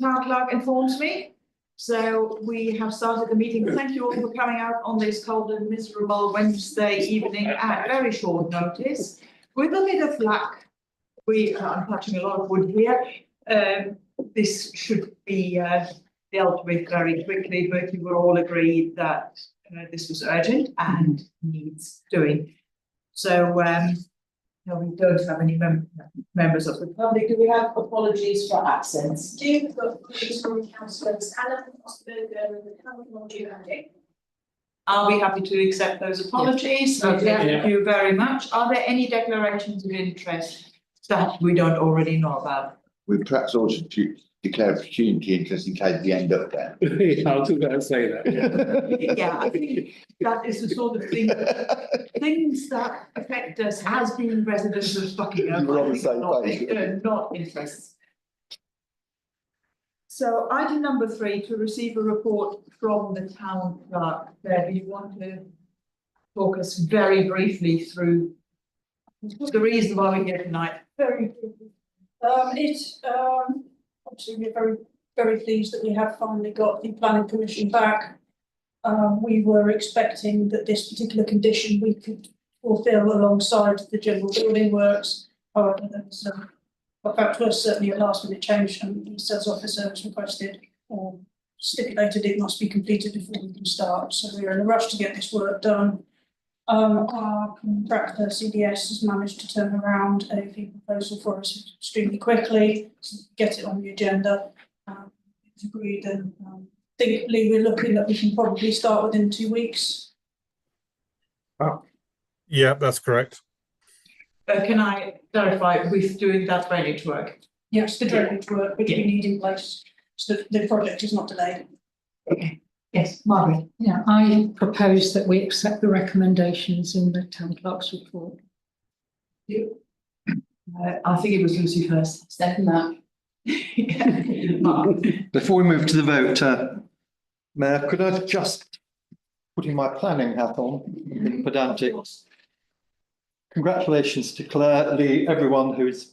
Town clerk informs me. So we have started the meeting. Thank you all for coming out on this cold and miserable Wednesday evening at very short notice. With a bit of luck, I'm touching a lot of wood here. This should be dealt with very quickly, but you will all agree that this was urgent and needs doing. So no, we don't have any members of the public. Do we have apologies for absence? Do you got apologies from councillors Alan Osberger and the County? Are we happy to accept those apologies? Okay, thank you very much. Are there any declarations of interest that we don't already know about? We perhaps also declare opportunity interest in case we end up there. Yeah, I was going to say that. Yeah, I think that is the sort of thing, things that affect us as being residents of Buckingham. You're on the same page. Not interests. So item number 3, to receive a report from the town clerk. Do you want to talk us very briefly through the reason why we're here tonight? Very briefly. Obviously we're very, very pleased that we have finally got the planning commission back. We were expecting that this particular condition we could fulfil alongside the general building works. However, there's got back to us certainly a last minute change, and the sales officer has requested or stipulated it must be completed before we can start. So we're in a rush to get this work done. Our contractor CDS has managed to turn around a fee proposal for us extremely quickly to get it on the agenda. It's agreed, and thankfully we're looking that we can probably start within 2 weeks. Yeah, that's correct. Can I clarify with doing that drainage work? Yes, the drainage work which we need in place so that the project is not delayed. Okay. Yes, Margaret. Yeah, I propose that we accept the recommendations in the town clerk's report. I think it was Lucy first. Second that. Mark. Before we move to the vote, Mayor, could I just put in my planning hat on, pedantic? Congratulations to Claire, Lee, everyone who's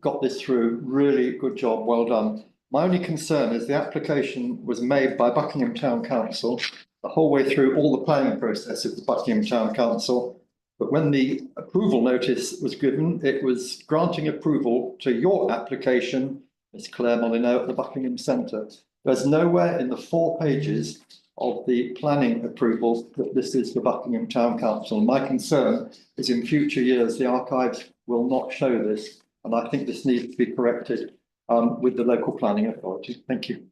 got this through. Really good job, well done. My only concern is the application was made by Buckingham Town Council the whole way through all the planning process of the Buckingham Town Council. But when the approval notice was given, it was granting approval to your application, Ms. Claire Molyneux, at the Buckingham Centre. There's nowhere in the 4 pages of the planning approval that this is the Buckingham Town Council. My concern is in future years, the archives will not show this, and I think this needs to be corrected with the local planning authority. Thank you.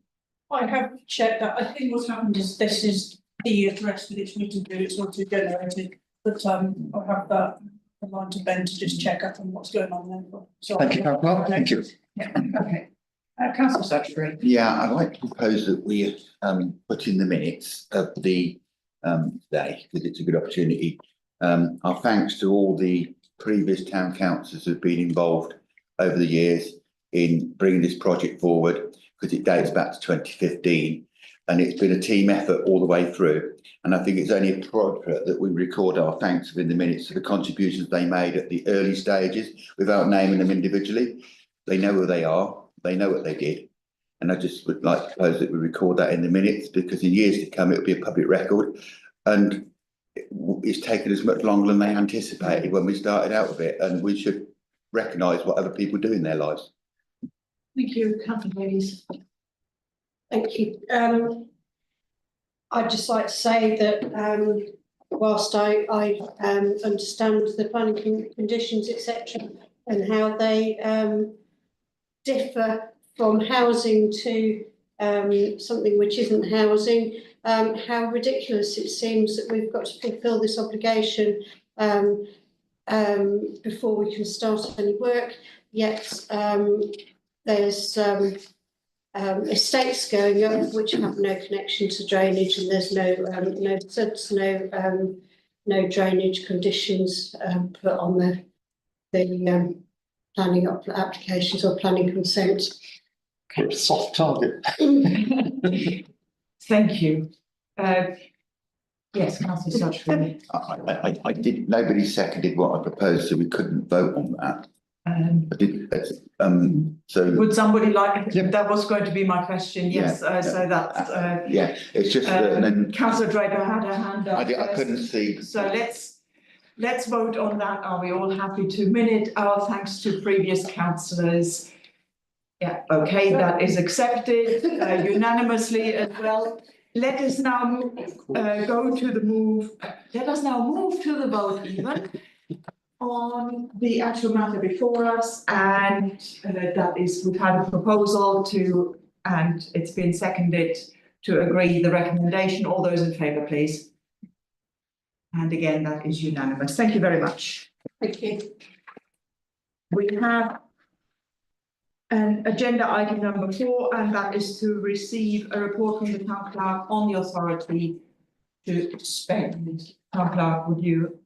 I have checked that. I think what's happened is this is the address with its written to, it's not too generated, but I'll have that line to Ben to just check up on what's going on there. So Thank you, Councillor. Thank you. Yeah, okay. Councillor Secretary. Yeah, I'd like to propose that we put in the minutes of the day, because it's a good opportunity. Our thanks to all the previous town councillors who've been involved over the years in bringing this project forward, because it dates back to 2015, and it's been a team effort all the way through. And I think it's only appropriate that we record our thanks within the minutes for the contributions they made at the early stages without naming them individually. They know who they are, they know what they did. And I just would like to propose that we record that in the minutes, because in years to come, it'll be a public record. And it's taken us much longer than they anticipated when we started out with it. And we should recognise what other people do in their lives. Thank you, Councillor Davies. Thank you. I'd just like to say that whilst I understand the planning conditions, etc., and how they differ from housing to something which isn't housing, how ridiculous it seems that we've got to fulfil this obligation before we can start any work, yet there's estates going up which have no connection to drainage, and there's no drainage conditions put on the planning applications or planning consent. Soft target. Thank you. Yes, Councillor Secretary. I did. Nobody seconded what I proposed, so we couldn't vote on that. I so, Would somebody like, Yep. that was going to be my question, yes, so that's, yeah, it's just that, then councillor Draper had her hand up. I first. couldn't see. So let's vote on that. Are we all happy to minute our thanks to previous councillors? Yeah, okay, that is accepted unanimously as well. Let us now go to the move, let us now move to the vote even on the actual matter before us, and that is, we've had a proposal to, and it's been seconded to agree the recommendation. All those in favour, please. And again, that is unanimous. Thank you very much. Thank you. We have an agenda item number 4, and that is to receive a report from the town clerk on the authority to spend. Town clerk, would you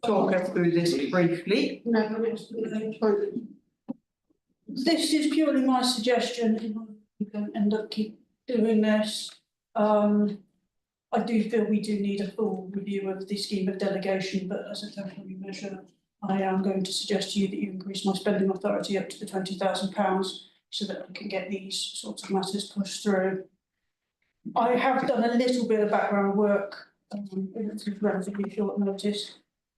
talk us through this briefly? No, it's fine. This is purely my suggestion. You don't end up keep doing this. I do feel we do need a full review of the scheme of delegation, but as a temporary measure, I am going to suggest to you that you increase my spending authority up to the £20,000 so that we can get these sorts of matters pushed through. I have done a little bit of background work in relatively short notice.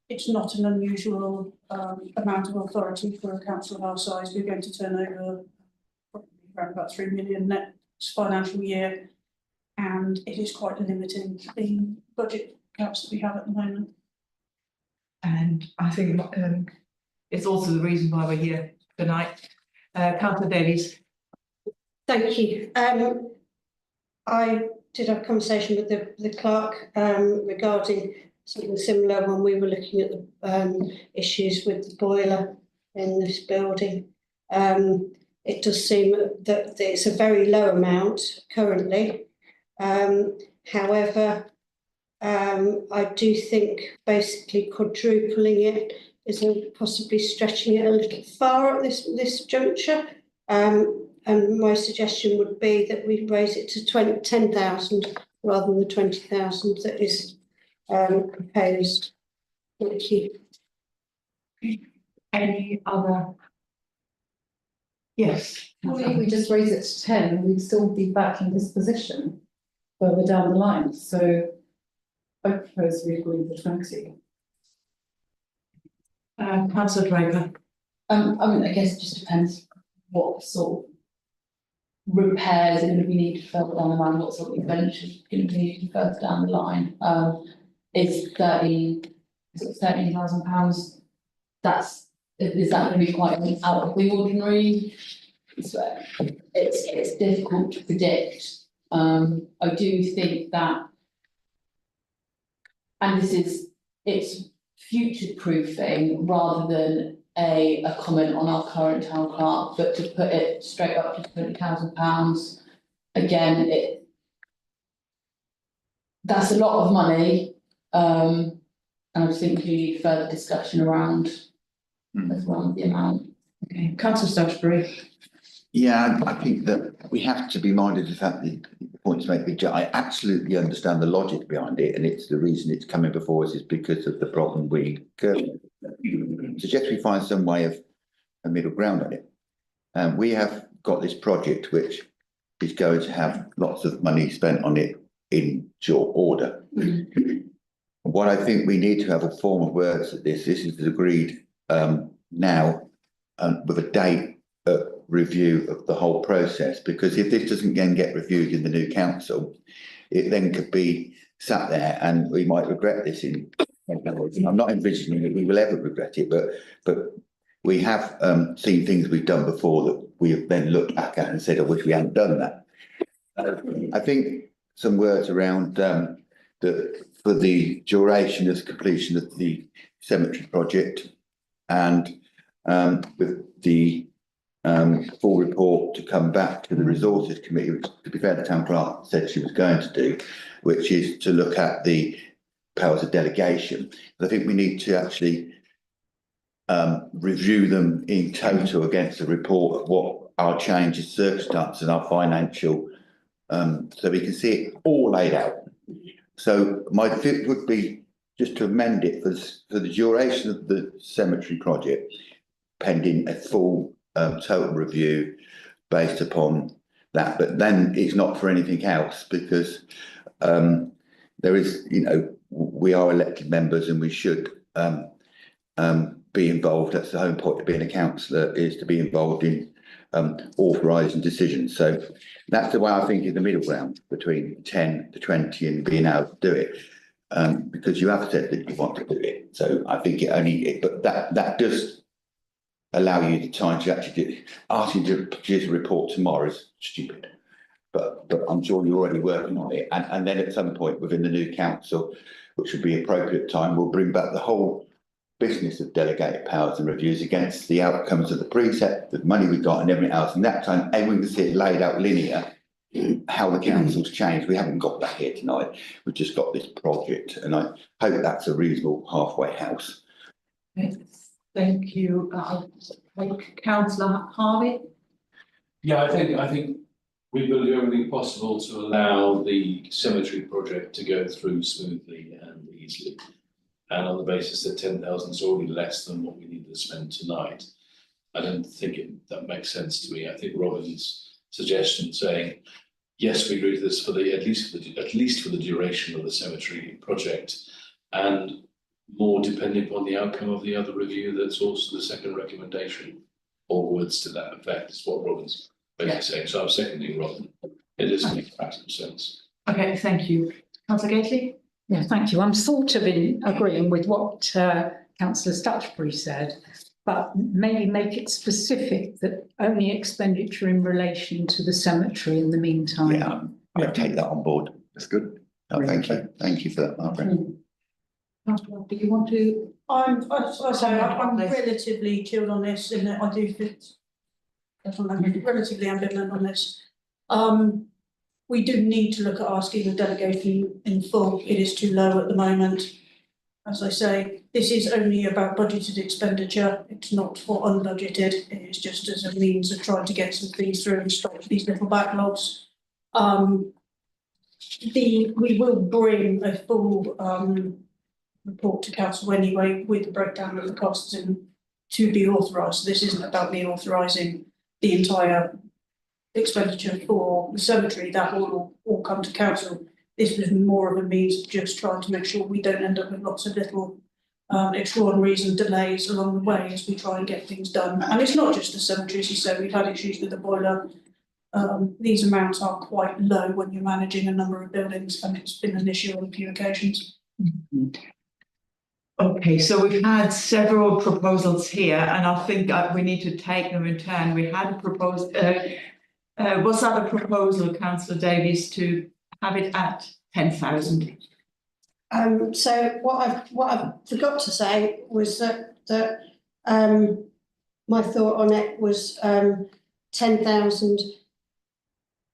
It's not an unusual amount of authority for a council of our size. We're going to turn over probably around about 3 million next financial year, and it is quite limiting the budget caps that we have at the moment. And I think it's also the reason why we're here tonight. Councillor Davies. Thank you. I did have a conversation with the clerk regarding something similar when we were looking at the issues with the boiler in this building. It does seem that it's a very low amount currently. However, I do think basically quadrupling it is possibly stretching it a little far at this juncture. And my suggestion would be that we raise it to 10,000 rather than the 20,000 that is proposed. Thank you. Any other? Yes. Well, if we just raise it to 10, we'd still be back in this position further down the line. So I propose we agree with the 20. Councillor Draper. I mean, I guess it just depends what sort of repairs are going to be needed further down the line, what sort of invention is going to be needed further down the line. Is £13,000? Is that going to be quite out of the ordinary? So it's difficult to predict. I do think that, and it's future proofing rather than a comment on our current town clerk, but to put it straight up to £20,000. Again, that's a lot of money. And I think we need further discussion around the amount. Okay, Councillor Statutory. Yeah, I think that we have to be minded of the fact that the points make big. I absolutely understand the logic behind it, and it's the reason it's coming before us is because of the problem we suggest we find some way of a middle ground on it. We have got this project which is going to have lots of money spent on it in short order. What I think we need to have a form of words that this is agreed now with a date review of the whole process, because if this doesn't then get reviewed in the new council, it then could be sat there and we might regret this in. I'm not envisioning that we will ever regret it, but we have seen things we've done before that we have then looked back at and said, I wish we hadn't done that. I think some words around for the duration of completion of the cemetery project, and with the full report to come back to the resources committee, which, to be fair, the town clerk said she was going to do, which is to look at the powers of delegation. I think we need to actually review them in total against the report of what our changes, circumstances, and our financial, so we can see it all laid out. So my tip would be just to amend it for the duration of the cemetery project, pending a full total review based upon that. But then it's not for anything else, because there is, you know, we are elected members and we should be involved. That's the whole point of being a councillor, is to be involved in authorising decisions. So that's the way I think is the middle ground between 10 to 20 and being able to do it, because you have said that you want to do it. So I think but that does allow you the time to actually do it. Asking you to produce a report tomorrow is stupid, but I'm sure you're already working on it. And then at some point within the new council, which would be appropriate time, we'll bring back the whole business of delegated powers and reviews against the outcomes of the precept, the money we got and everything else. And that time everyone can see it laid out linear, how the council's changed. We haven't got that here tonight. We've just got this project, and I hope that's a reasonable halfway house. Thank you. Councillor Harvey. Yeah, I think we will do everything possible to allow the cemetery project to go through smoothly and easily. And on the basis that 10,000 is already less than what we need to spend tonight, I don't think that makes sense to me. I think Robin's suggestion saying, yes, we agree to this for at least for the duration of the cemetery project, and more depending upon the outcome of the other review, that's also the second recommendation, or words to that effect, is what Robin's basically saying. So I'm seconding Robin. It does make practical sense. Okay, thank you. Councillor Gately? Yeah, thank you. I'm sort of agreeing with what Councillor Statutory said, but maybe make it specific that only expenditure in relation to the cemetery in the meantime. Yeah, I take that on board. That's good. Oh, thank you. Thank you for that, Margaret. Councillor, do you want to? I'm relatively chilled on this, in that I do think I'm relatively ambivalent on this. We do need to look at asking the delegation in full. It is too low at the moment. As I say, this is only about budgeted expenditure. It's not for unbudgeted. It is just as a means of trying to get some things through and stop these little backlogs. We will bring a full report to council anyway, with the breakdown of the costs and to be authorised. So this isn't about me authorising the entire expenditure for the cemetery. That will all come to council. This was more of a means of just trying to make sure we don't end up with lots of little extraordinaries and delays along the way as we try and get things done. And it's not just the cemetery, as you said, we've had issues with the boiler. These amounts are quite low when you're managing a number of buildings, and it's been an issue on a few occasions. Okay, so we've had several proposals here, and I think we need to take them in turn. We had a proposal, was that a proposal, Councillor Davies, to have it at 10,000? So what I forgot to say was that my thought on it was 10,000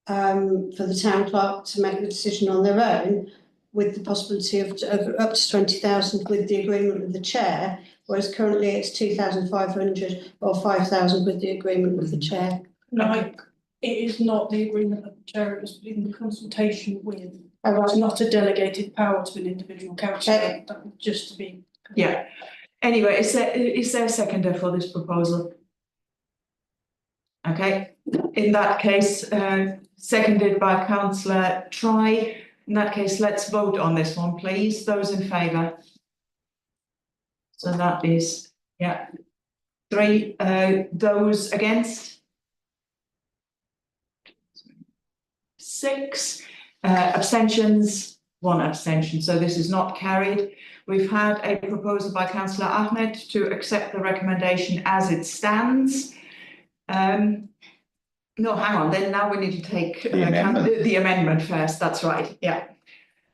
for the town clerk to make the decision on their own, with the possibility of up to 20,000 with the agreement with the chair, whereas currently it's 2,500 or 5,000 with the agreement with the chair. No, it is not the agreement of the chair, it was in consultation with. Oh, right. It's not a delegated power to an individual councillor, just to be. Yeah. Anyway, is there a seconder for this proposal? Okay, in that case, seconded by Councillor Try. In that case, let's vote on this one, please. Those in favour? So that is, 3. Those against? 6. Abstentions? 1 abstention. So this is not carried. We've had a proposal by Councillor Ahmed to accept the recommendation as it stands. No, hang on, then now we need to take the amendment first, that's right, yeah.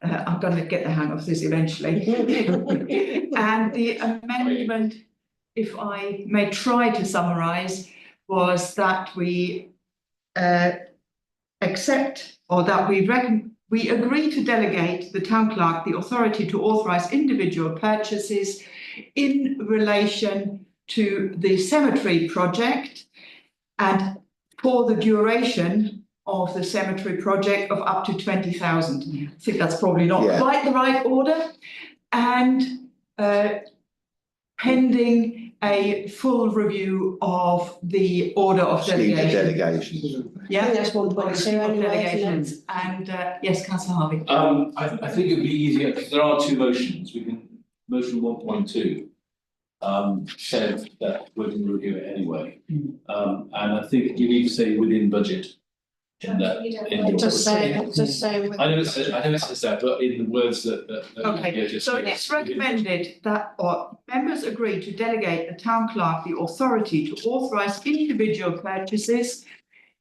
I'm going to get the hang of this eventually. And the amendment, if I may try to summarise, was that we accept, or that we agree to delegate the town clerk the authority to authorise individual purchases in relation to the cemetery project, and for the duration of the cemetery project of up to 20,000. I think that's probably not quite the right order. And pending a full review of the order of Scheme of delegation. delegation. Yeah. I think that's 1.2 Scheme of anyway, isn't it? delegations, and yes, councillor Harvey. I think it'd be easier, because there are two motions, we can, motion 1.2. Said that we're going to review it anyway, and I think you need to say within budget. In that, It does say, I know it says that, but in the words that. Okay, just so said, it's recommended that members agree to delegate the town clerk the authority to authorise individual purchases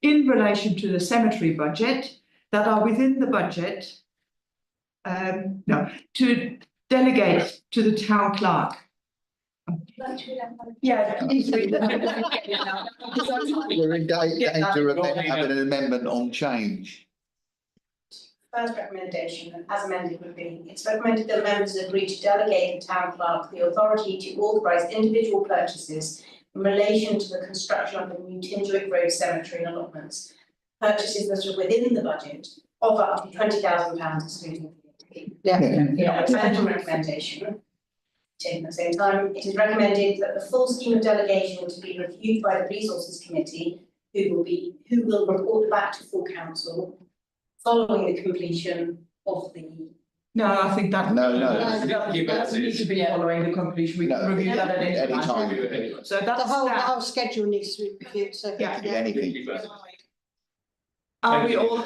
in relation to the cemetery budget that are within the budget. No, to delegate to the town clerk. Yeah. We're in danger of having an amendment on change. First recommendation, as amended, would be, it's recommended that members agree to delegate the town clerk the authority to authorise individual purchases in relation to the construction of the new Tinswick Road Cemetery allotments. Purchases that are within the budget of up to £20,000 excluding VAT. Yeah. Second recommendation. Taken at the same time, it is recommended that the full scheme of delegation to be reviewed by the Resources Committee, who will report back to full council following the completion of the. No, I think that. No. That needs to be following the completion, we can No, review that at any any time. time. So The that's whole that. schedule needs to be reviewed, so. Yeah. Anything. Are we all,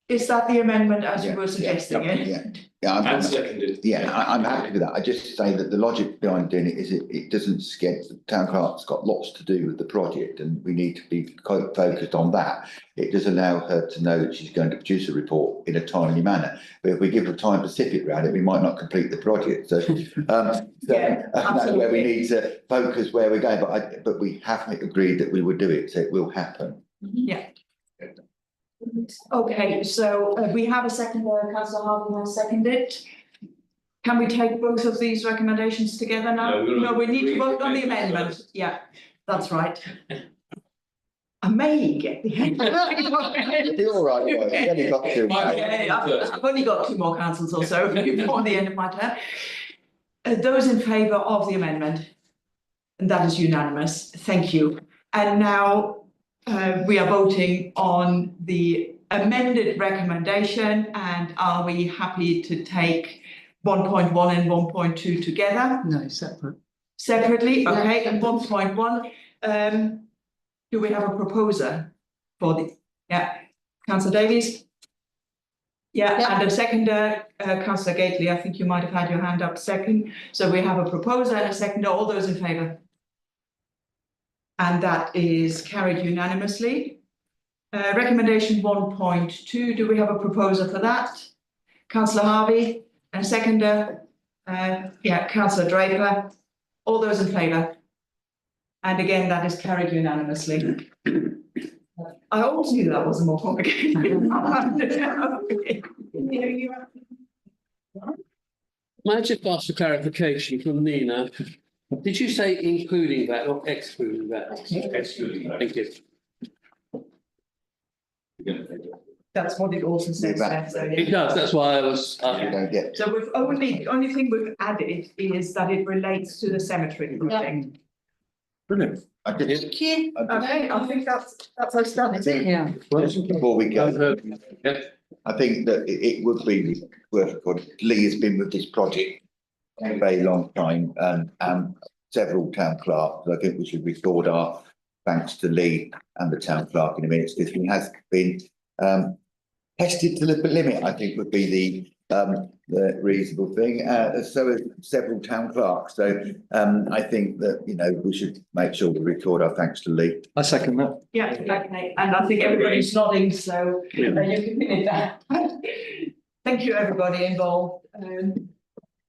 is that the amendment as you were suggesting it? Yeah, And seconded. I'm happy with that. I just say that the logic behind doing it is it doesn't get, the town clerk's got lots to do with the project and we need to be quite focused on that. It does allow her to know that she's going to produce a report in a timely manner. But if we give her time specific around it, we might not complete the project. So, that's where we need to focus where we're going. But we have agreed that we would do it, so it will happen. Yeah. Okay, so we have a second, councillor Harvey has seconded. Can we take both of these recommendations together now? No, We need to vote on the amendment. Yeah, that's right. I may get the. You're all right, boy. You only got two. I've only got two more councils or so before the end of my term. Those in favour of the amendment? And that is unanimous. Thank you. And now we are voting on the amended recommendation, and are we happy to take 1.1 and 1.2 together? No, separate. Separately, okay, and 1.1, do we have a proposer for the, councillor Davies? Yeah, and a seconder, councillor Gately, I think you might have had your hand up second, so we have a proposer and a seconder, all those in favour? And that is carried unanimously. Recommendation 1.2, do we have a proposer for that? Councillor Harvey, and a seconder, councillor Draper, all those in favour? And again, that is carried unanimously. I always knew that was more complicated. May I just ask for clarification from Nina? Did you say including that or excluding that? Excluding that. Thank you. That's what it also says there, so It does, that's why I was. You don't get. So the only thing we've added is that it relates to the cemetery project. Brilliant. Thank you. Okay, I think that's us done, is it? Yeah. Before we go, Yeah. I think that it would be worth recording. Lee has been with this project a very long time, and several town clerks. I think we should record our thanks to Lee and the town clerk in a minute, because he has been tested to the limit, I think would be the reasonable thing. So have several town clerks. So I think that, we should make sure we record our thanks to Lee. I second that. Yeah, okay, and I think everybody's nodding, so you can finish that. Thank you, everybody involved.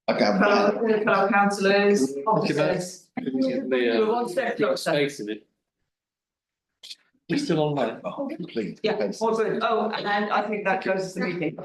Fellow councillors, officers. We're one step closer. Space in it. We're still on that. Oh, complete. Yeah, all good. Oh, and I think that closes the meeting.